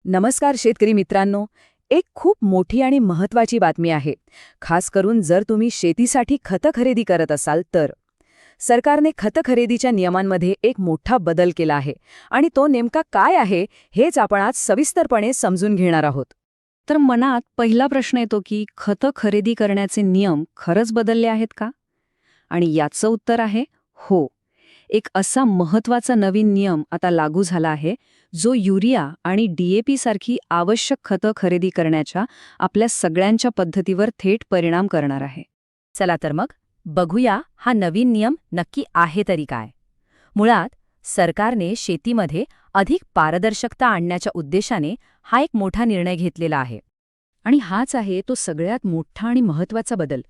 नमस्कार शेतकरी मित्रांनो. एक खूप मोठी आणि महत्त्वाची बातमी आहे, खास करून जर तुम्ही शेतीसाठी खतं खरेदी करत असाल तर. सरकारने खतं खरेदीच्या नियमांमध्ये एक मोठा बदल केला आहे आणि तो नेमका काय आहे हेच आपण आज सविस्तरपणे समजून घेणार आहोत. तर मनात पहिला प्रश्न येतो की खतं खरेदी करण्याचे नियम खरंच बदलले आहेत का? आणि याचं उत्तर आहे हो. एक असा महत्त्वाचा नवीन नियम आता लागू झाला आहे जो युरिया आणि DAP सारखी आवश्यक खतं खरेदी करण्याच्या आपल्या सगळ्यांच्या पद्धतीवर थेट परिणाम करणार आहे. चला तर मग बघूया हा नवीन नियम नक्की आहे तरी काय. मुळात सरकारने शेतीमध्ये अधिक पारदर्शकता आणण्याच्या उद्देशाने हा एक मोठा निर्णय घेतलेला आहे. आणि हाच आहे तो सगळ्यात मोठा आणि महत्त्वाचा बदल.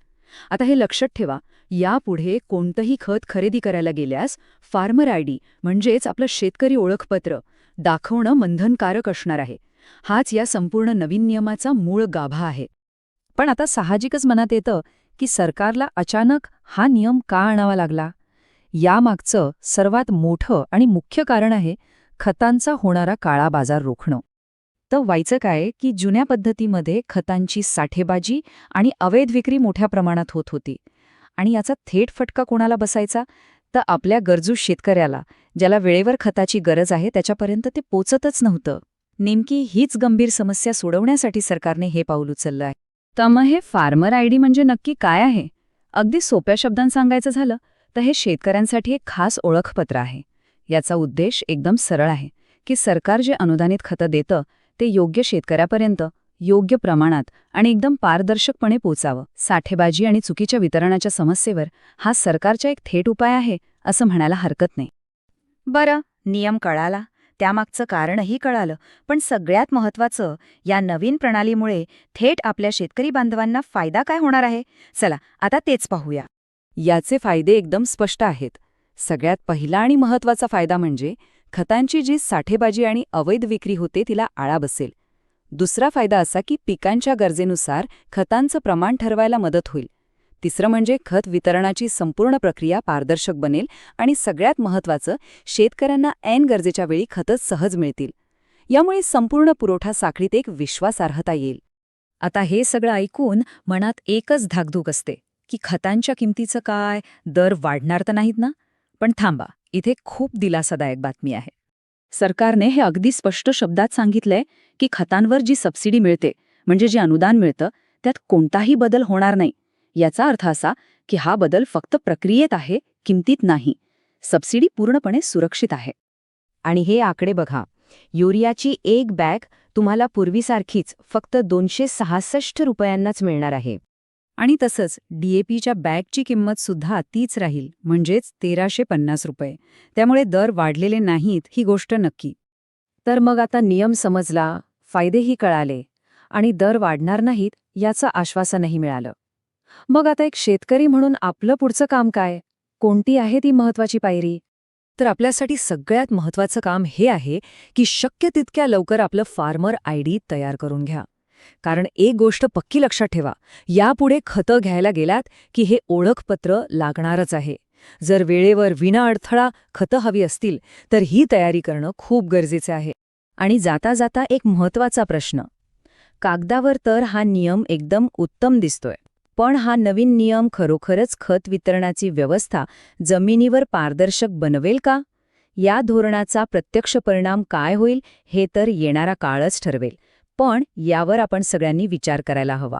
आता हे लक्षात ठेवा, यापुढे कोणतंही खत खरेदी करायला गेल्यास फार्मर ID म्हणजेच आपलं शेतकरी ओळखपत्र दाखवणं बंधनकारक असणार आहे. हाच या संपूर्ण नवीन नियमाचा मूळ गाभा आहे. पण आता साहजिकच मनात येतं की सरकारला अचानक हा नियम का आणावा लागला. यामागचं सर्वात मोठं आणि मुख्य कारण आहे खतांचा होणारा काळा बाजार रोखणं. तर व्हायचं काय की जुन्या पद्धतीमध्ये खतांची साठेबाजी आणि अवैध विक्री मोठ्या प्रमाणात होत होती. आणि याचा थेट फटका कोणाला बसायचा? तर आपल्या गरजू शेतकऱ्याला, ज्याला वेळेवर खताची गरज आहे त्याच्यापर्यंत ते पोचतच नव्हतं. नेमकी हीच गंभीर समस्या सोडवण्यासाठी सरकारने हे पाऊल उचललं आहे. तर मग हे फार्मर ID म्हणजे नक्की काय आहे? अगदी सोप्या शब्दांत सांगायचं झालं तर हे शेतकऱ्यांसाठी एक खास ओळखपत्र आहे. याचा उद्देश एकदम सरळ आहे की सरकार जे अनुदानित खतं देतं ते योग्य शेतकऱ्यापर्यंत योग्य प्रमाणात आणि एकदम पारदर्शकपणे पोचावं. साठेबाजी आणि चुकीच्या वितरणाच्या समस्येवर हा सरकारचा एक थेट उपाय आहे असं म्हणायला हरकत नाही. बरं, नियम कळाला, त्यामागचं कारणही कळालं, पण सगळ्यात महत्त्वाचं, या नवीन प्रणालीमुळे थेट आपल्या शेतकरी बांधवांना फायदा काय होणार आहे? चला आता तेच पाहूया. याचे फायदे एकदम स्पष्ट आहेत. सगळ्यात पहिला आणि महत्त्वाचा फायदा म्हणजे खतांची जी साठेबाजी आणि अवैध विक्री होते तिला आळा बसेल. दुसरा फायदा असा की पिकांच्या गरजेनुसार खतांचं प्रमाण ठरवायला मदत होईल. तिसरं म्हणजे खत वितरणाची संपूर्ण प्रक्रिया पारदर्शक बनेल आणि सगळ्यात महत्त्वाचं, शेतकऱ्यांना ऐन गरजेच्या वेळी खतं सहज मिळतील. यामुळे संपूर्ण पुरवठा साखळीत एक विश्वासार्हता येईल. आता हे सगळं ऐकून मनात एकच धाकधूक असते की खतांच्या किमतीचं काय, दर वाढणार तर नाहीत ना? पण थांबा, इथे खूप दिलासादायक बातमी आहे. सरकारने हे अगदी स्पष्ट शब्दात सांगितलंय की खतांवर जी सबसिडी मिळते, म्हणजे जे अनुदान मिळतं, त्यात कोणताही बदल होणार नाही. याचा अर्थ असा की हा बदल फक्त प्रक्रियेत आहे, किमतीत नाही. सबसिडी पूर्णपणे सुरक्षित आहे. आणि हे आकडे बघा. युरियाची एक बॅग तुम्हाला पूर्वीसारखीच फक्त 266 रुपयांनाच मिळणार आहे. आणि तसंच DAPच्या बॅगची किंमत सुद्धा तीच राहील, म्हणजेच 1350 रुपये. त्यामुळे दर वाढलेले नाहीत ही गोष्ट नक्की. तर मग आता नियम समजला, फायदेही कळाले आणि दर वाढणार नाहीत याचं आश्वासनही मिळालं. मग आता एक शेतकरी म्हणून आपलं पुढचं काम काय? कोणती आहे ती महत्त्वाची पायरी? तर आपल्यासाठी सगळ्यात महत्त्वाचं काम हे आहे की शक्य तितक्या लवकर आपलं फार्मर ID तयार करून घ्या. कारण एक गोष्ट पक्की लक्षात ठेवा, यापुढे खतं घ्यायला गेलात की हे ओळखपत्र लागणारच आहे. जर वेळेवर विना अडथळा खतं हवी असतील तर ही तयारी करणं खूप गरजेचं आहे. आणि जाता जाता एक महत्त्वाचा प्रश्न. कागदावर तर हा नियम एकदम उत्तम दिसतोय, पण हा नवीन नियम खरोखरच खत वितरणाची व्यवस्था जमिनीवर पारदर्शक बनवेल का? या धोरणाचा प्रत्यक्ष परिणाम काय होईल हे तर येणारा काळच ठरवेल. पण यावर आपण सगळ्यांनी विचार करायला हवा.